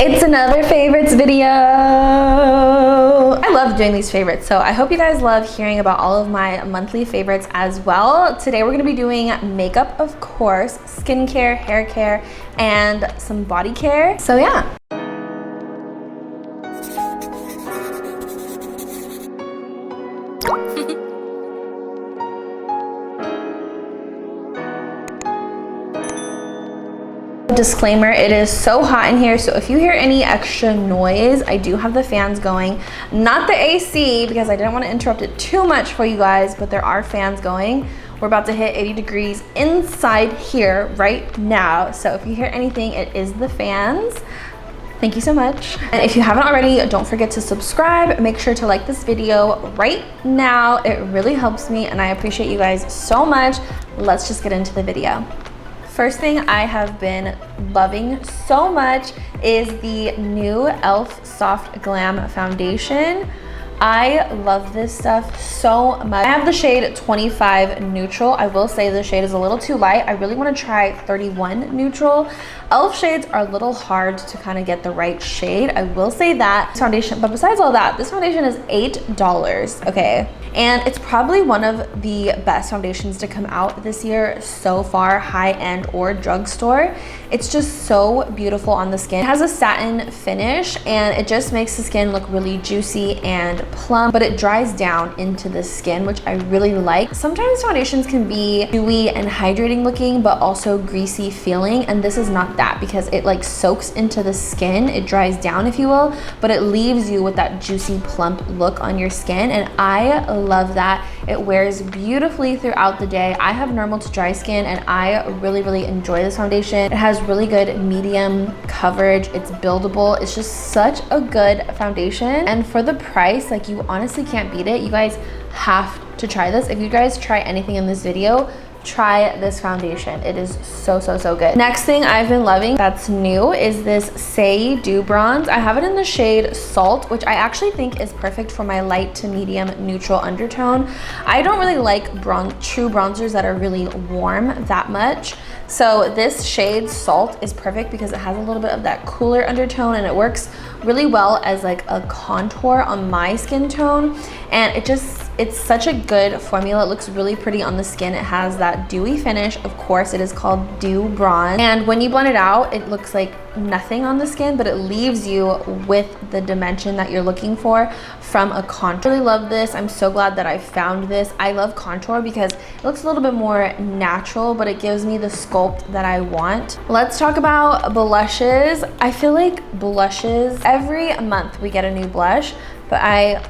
It's another favorites video. I love doing these favorites, so I hope you guys love hearing about all of my monthly favorites as well. Today we're gonna be doing makeup, of course, skincare, hair care, and some body care. So yeah. Disclaimer, it is so hot in here, so if you hear any extra noise, I do have the fans going, not the AC, because I didn't want to interrupt it too much for you guys, but there are fans going. We're about to hit 80 degrees inside here right now, so if you hear anything, it is the fans. Thank you so much. And if you haven't already, don't forget to subscribe. Make sure to like this video right now. It really helps me and I appreciate you guys so much. Let's just get into the video. First thing I have been loving so much is the new e.l.f. Soft Glam Foundation. I love this stuff so much. I have the shade 25 Neutral. I will say the shade is a little too light. I really want to try 31 Neutral. e.l.f. shades are a little hard to kind of get the right shade. I will say that. This foundation, but besides all that, this foundation is $8, okay? And it's probably one of the best foundations to come out this year so far, high-end or drugstore. It's just so beautiful on the skin. It has a satin finish and it just makes the skin look really juicy and plump, but it dries down into the skin, which I really like. Sometimes foundations can be dewy and hydrating looking, but also greasy feeling, and this is not that because it like soaks into the skin. It dries down, if you will, but it leaves you with that juicy, plump look on your skin, and I love that. It wears beautifully throughout the day. I have normal to dry skin and I really enjoy this foundation. It has really good medium coverage. It's buildable. It's just such a good foundation, and for the price, like, you honestly can't beat it. You guys have to try this. If you guys try anything in this video, try this foundation. It is so good. Next thing I've been loving that's new is this Say Dew Bronze. I have it in the shade Salt, which I actually think is perfect for my light to medium neutral undertone. I don't really like true bronzers that are really warm that much. So this shade Salt is perfect because it has a little bit of that cooler undertone and it works really well as like a contour on my skin tone. And it's such a good formula. It looks really pretty on the skin. It has that dewy finish. Of course, it is called Dew Bronze. And when you blend it out, it looks like nothing on the skin, but it leaves you with the dimension that you're looking for from a contour. I really love this. I'm so glad that I found this. I love contour because it looks a little bit more natural, but it gives me the sculpt that I want. Let's talk about blushes. I feel like blushes, every month we get a new blush, but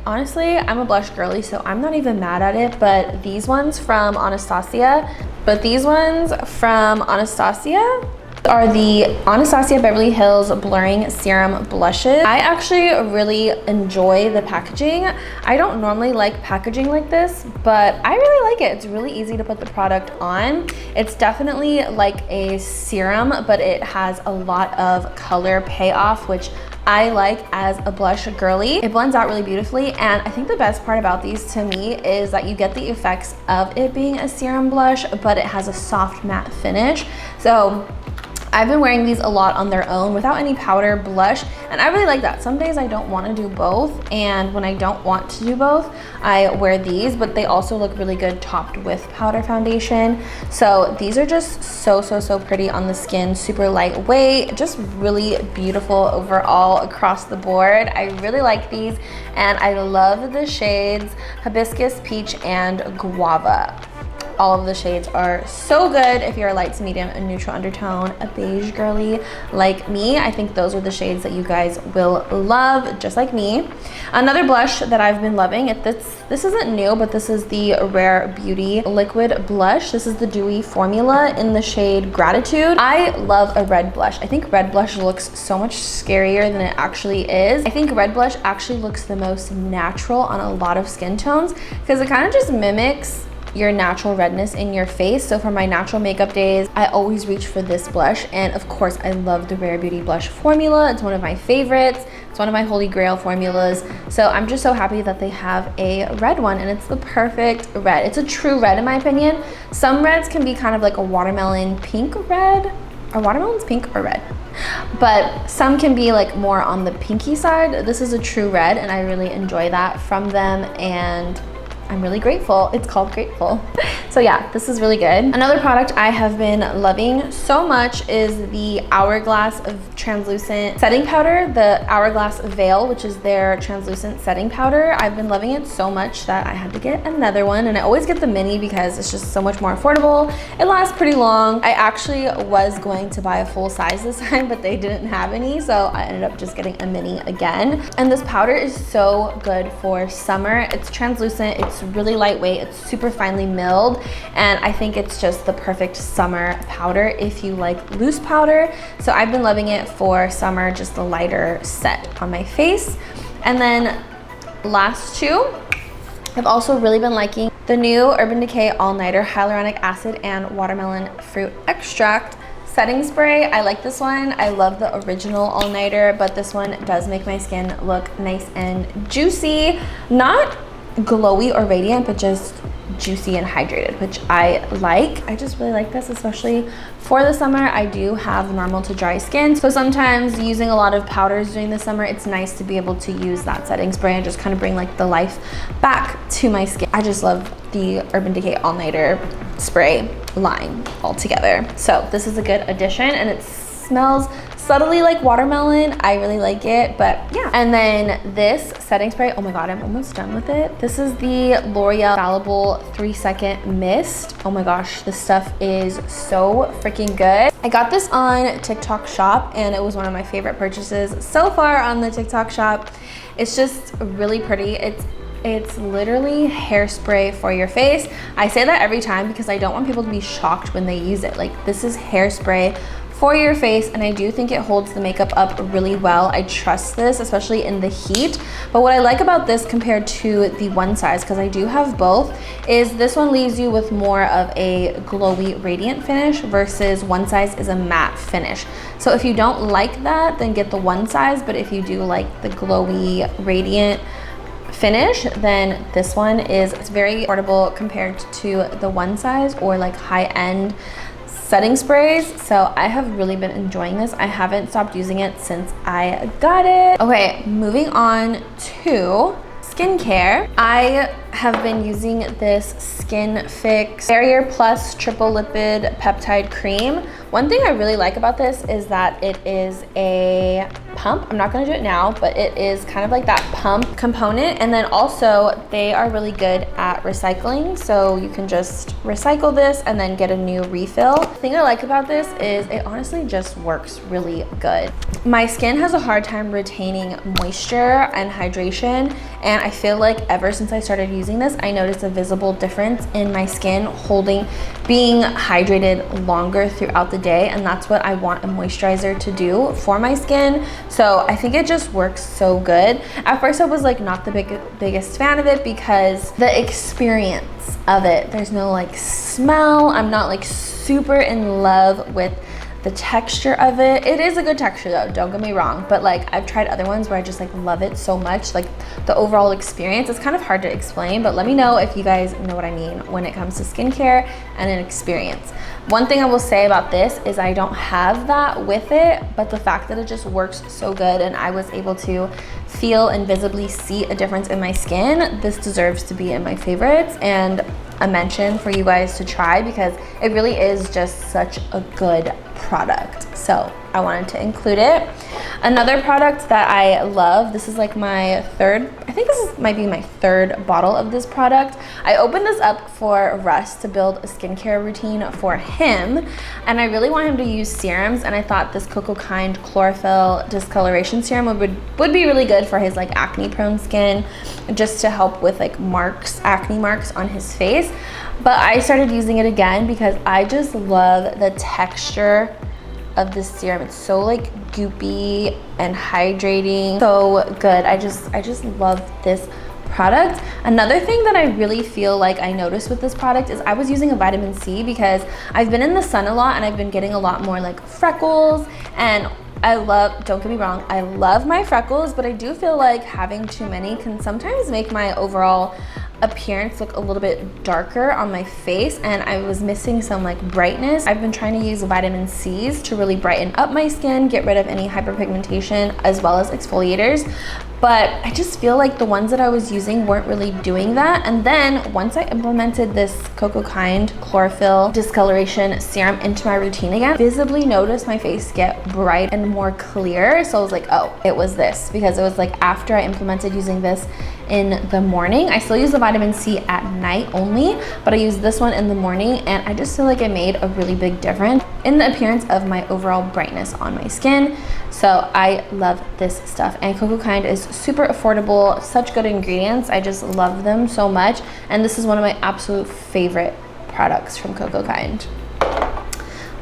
honestly, I'm a blush girly, so I'm not even mad at it. But these ones from Anastasia are the Anastasia Beverly Hills Blurring Serum Blushes. I actually really enjoy the packaging. I don't normally like packaging like this, but I really like it. It's really easy to put the product on. It's definitely like a serum, but it has a lot of color payoff, which I like as a blush girly. It blends out really beautifully, and I think the best part about these to me is that you get the effects of it being a serum blush, but it has a soft matte finish. So I've been wearing these a lot on their own without any powder blush, and I really like that. Some days I don't want to do both, and when I don't want to do both, I wear these, but they also look really good topped with powder foundation. So these are just so pretty on the skin, super lightweight, just really beautiful overall across the board. I really like these, and I love the shades Hibiscus, Peach, and Guava. All of the shades are so good if you're a light to medium and neutral undertone, a beige girly like me. I think those are the shades that you guys will love, just like me. Another blush that I've been loving, this isn't new, but this is the Rare Beauty Liquid Blush. This is the dewy formula in the shade Gratitude. I love a red blush. I think red blush looks so much scarier than it actually is. I think red blush actually looks the most natural on a lot of skin tones because it kind of just mimics your natural redness in your face. So for my natural makeup days, I always reach for this blush. And of course, I love the Rare Beauty blush formula. It's one of my favorites. It's one of my holy grail formulas. So I'm just so happy that they have a red one, and it's the perfect red. It's a true red in my opinion. Some reds can be kind of like a watermelon pink red. Are watermelons pink or red? but some can be like more on the pinky side. This is a true red and I really enjoy that from them, and I'm really grateful. It's called Grateful. So yeah, this is really good. Another product I have been loving so much is the Hourglass of translucent setting powder, the Hourglass Veil, which is their translucent setting powder. I've been loving it so much that I had to get another one, and I always get the mini because it's just so much more affordable. It lasts pretty long. I actually was going to buy a full size this time, but they didn't have any, so I ended up just getting a mini again. And this powder is so good for summer. It's translucent, it's really lightweight, it's super finely milled, and I think it's just the perfect summer powder if you like loose powder. So I've been loving it for summer, just a lighter set on my face. And then last two, I've also really been liking the new Urban Decay All Nighter Hyaluronic Acid and Watermelon Fruit Extract setting spray. I like this one. I love the original All Nighter, but this one does make my skin look nice and juicy. Not glowy or radiant, but just juicy and hydrated, which I like. I just really like this, especially for the summer. I do have normal to dry skin, so sometimes using a lot of powders during the summer, it's nice to be able to use that setting spray and just kind of bring like the life back to my skin. I just love the Urban Decay All Nighter spray line altogether. So this is a good addition, and it smells subtly like watermelon. I really like it, but yeah. And then this setting spray, oh my god, I'm almost done with it. This is the L'Oreal Infallible 3-Second Mist. Oh my gosh, this stuff is so freaking good. I got this on TikTok Shop, and it was one of my favorite purchases so far on the TikTok Shop. It's just really pretty. It's literally hairspray for your face. I say that every time because I don't want people to be shocked when they use it. Like, this is hairspray for your face, and I do think it holds the makeup up really well. I trust this, especially in the heat. But what I like about this compared to the one size, because I do have both, is this one leaves you with more of a glowy radiant finish versus one size is a matte finish. So if you don't like that, then get the one size, but if you do like the glowy radiant finish, then this one is very affordable compared to the one size or like high-end setting sprays. So I have really been enjoying this. I haven't stopped using it since I got it. Okay, moving on to skincare. I have been using this Skin Fix Barrier Plus Triple Lipid Peptide Cream. One thing I really like about this is that it is a pump. I'm not gonna do it now, but it is kind of like that pump component. And then also they are really good at recycling. So you can just recycle this and then get a new refill. The thing I like about this is it honestly just works really good. My skin has a hard time retaining moisture and hydration. And I feel like ever since I started using this, I noticed a visible difference in my skin being hydrated longer throughout the day, and that's what I want a moisturizer to do for my skin. So I think it just works so good. At first I was like not the biggest fan of it because the experience of it, there's no like smell. I'm not like super in love with the texture of it. It is a good texture though, don't get me wrong, but like I've tried other ones where I just like love it so much. Like the overall experience, it's kind of hard to explain, but let me know if you guys know what I mean when it comes to skincare and an experience. One thing I will say about this is I don't have that with it, but the fact that it just works so good and I was able to feel and visibly see a difference in my skin, this deserves to be in my favorites and a mention for you guys to try because it really is just such a good product. So I wanted to include it. Another product that I love, this is like my third, I think this might be my third bottle of this product. I opened this up for Russ to build a skincare routine for him, and I really want him to use serums, and I thought this Cocoa Kind Chlorophyll Discoloration Serum would be really good for his like acne prone skin, just to help with like acne marks on his face. But I started using it again because I just love the texture of this serum. It's so like goopy and hydrating, so good. I just love this product. Another thing that I really feel like I noticed with this product is I was using a vitamin C because I've been in the sun a lot and I've been getting a lot more like freckles, and don't get me wrong, I love my freckles, but I do feel like having too many can sometimes make my overall appearance look a little bit darker on my face, and I was missing some like brightness. I've been trying to use vitamin C's to really brighten up my skin, get rid of any hyperpigmentation, as well as exfoliators. But I just feel like the ones that I was using weren't really doing that. And then once I implemented this Coco Kind chlorophyll discoloration serum into my routine again, visibly noticed my face get bright and more clear. So I was like, oh, it was this, because it was like after I implemented using this in the morning. I still use the vitamin C at night only, but I use this one in the morning, and I just feel like it made a really big difference in the appearance of my overall brightness on my skin. So I love this stuff, and Coco Kind is super affordable, such good ingredients. I just love them so much, and this is one of my absolute favorite products from Coco Kind.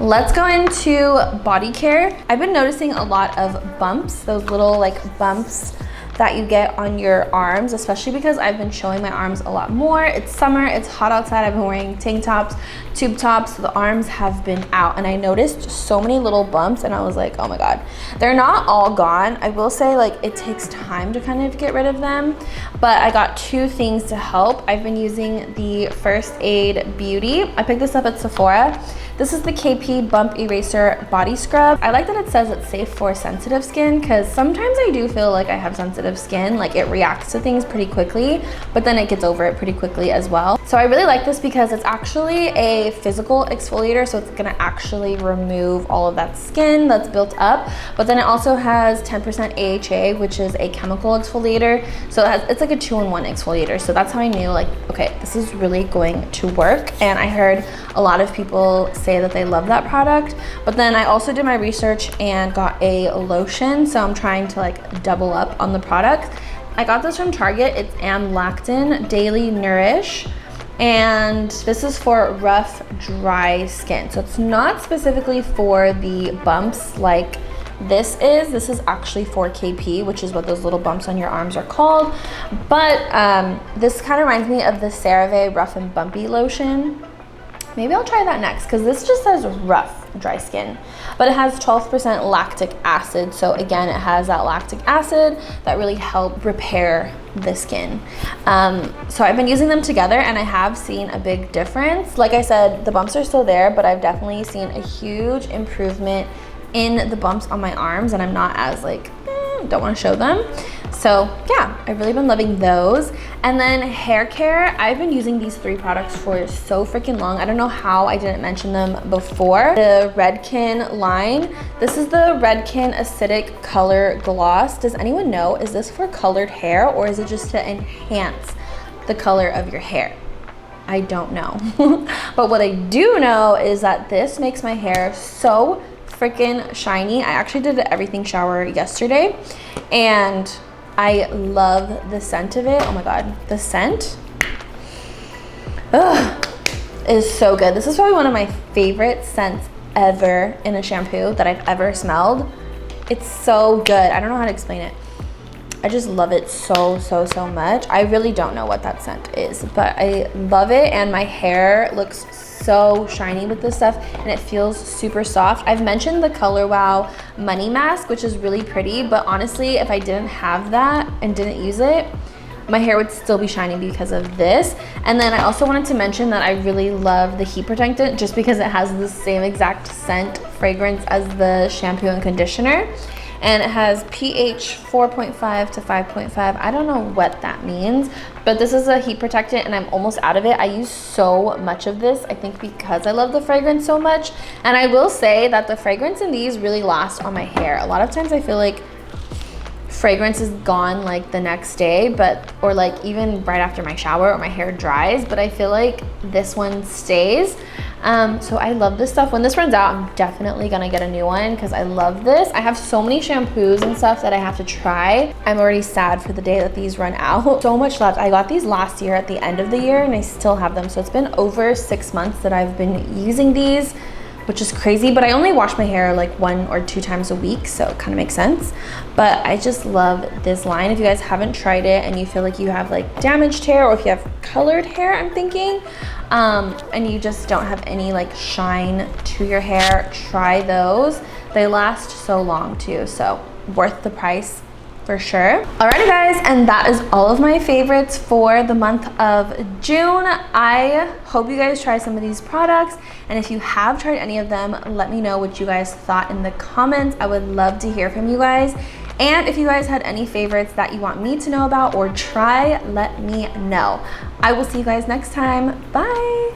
Let's go into body care. I've been noticing a lot of bumps, those little like bumps that you get on your arms, especially because I've been showing my arms a lot more. It's summer, it's hot outside, I've been wearing tank tops, tube tops, so the arms have been out, and I noticed so many little bumps, and I was like, oh my God. They're not all gone. I will say, like, it takes time to kind of get rid of them, but I got two things to help. I've been using the First Aid Beauty. I picked this up at Sephora. This is the KP Bump Eraser Body Scrub. I like that it says it's safe for sensitive skin, because sometimes I do feel like I have sensitive skin, like it reacts to things pretty quickly, but then it gets over it pretty quickly as well. So I really like this because it's actually a physical exfoliator, so it's gonna actually remove all of that skin that's built up, but then it also has 10% AHA, which is a chemical exfoliator. So it's like a 2-in-1 exfoliator. So that's how I knew, like, okay, this is really going to work. And I heard a lot of people say that they love that product, but then I also did my research and got a lotion, so I'm trying to like double up on the product. I got this from Target. It's Amlactin Daily Nourish, and this is for rough, dry skin. So it's not specifically for the bumps like this is. This is actually for KP, which is what those little bumps on your arms are called. But this kind of reminds me of the CeraVe Rough and Bumpy lotion. Maybe I'll try that next, because this just says rough, dry skin, but it has 12% lactic acid. So again, it has that lactic acid that really help repair the skin. So I've been using them together, and I have seen a big difference. Like I said, the bumps are still there, but I've definitely seen a huge improvement in the bumps on my arms, and I'm not as like, don't want to show them. So yeah, I've really been loving those. And then hair care, I've been using these 3 products for so freaking long. I don't know how I didn't mention them before. The Redken line. This is the Redken Acidic Color Gloss. Does anyone know, is this for colored hair, or is it just to enhance the color of your hair? I don't know. But what I do know is that this makes my hair so freaking shiny. I actually did an everything shower yesterday, and I love the scent of it. Oh my God, the scent is so good. This is probably one of my favorite scents ever in a shampoo that I've ever smelled. It's so good. I don't know how to explain it. I just love it so much. I really don't know what that scent is, but I love it, and my hair looks so shiny with this stuff, and it feels super soft. I've mentioned the Color Wow Money Mask, which is really pretty, but honestly, if I didn't have that and didn't use it, my hair would still be shiny because of this. And then I also wanted to mention that I really love the heat protectant, just because it has the same exact scent fragrance as the shampoo and conditioner. And it has pH 4.5 to 5.5. I don't know what that means, but this is a heat protectant, and I'm almost out of it. I use so much of this, I think because I love the fragrance so much. And I will say that the fragrance in these really lasts on my hair. A lot of times I feel like fragrance is gone like the next day, or like even right after my shower or my hair dries, but I feel like this one stays. So I love this stuff. When this runs out, I'm definitely gonna get a new one, because I love this. I have so many shampoos and stuff that I have to try. I'm already sad for the day that these run out. So much left. I got these last year at the end of the year, and I still have them. So it's been over 6 months that I've been using these, which is crazy, but I only wash my hair like 1 or 2 times a week, so it kind of makes sense. But I just love this line. If you guys haven't tried it and you feel like you have like damaged hair, or if you have colored hair, I'm thinking, and you just don't have any like shine to your hair, try those. They last so long too, so worth the price for sure. Alrighty guys, and that is all of my favorites for the month of June. I hope you guys try some of these products, and if you have tried any of them, let me know what you guys thought in the comments. I would love to hear from you guys. And if you guys had any favorites that you want me to know about or try, let me know. I will see you guys next time. Bye.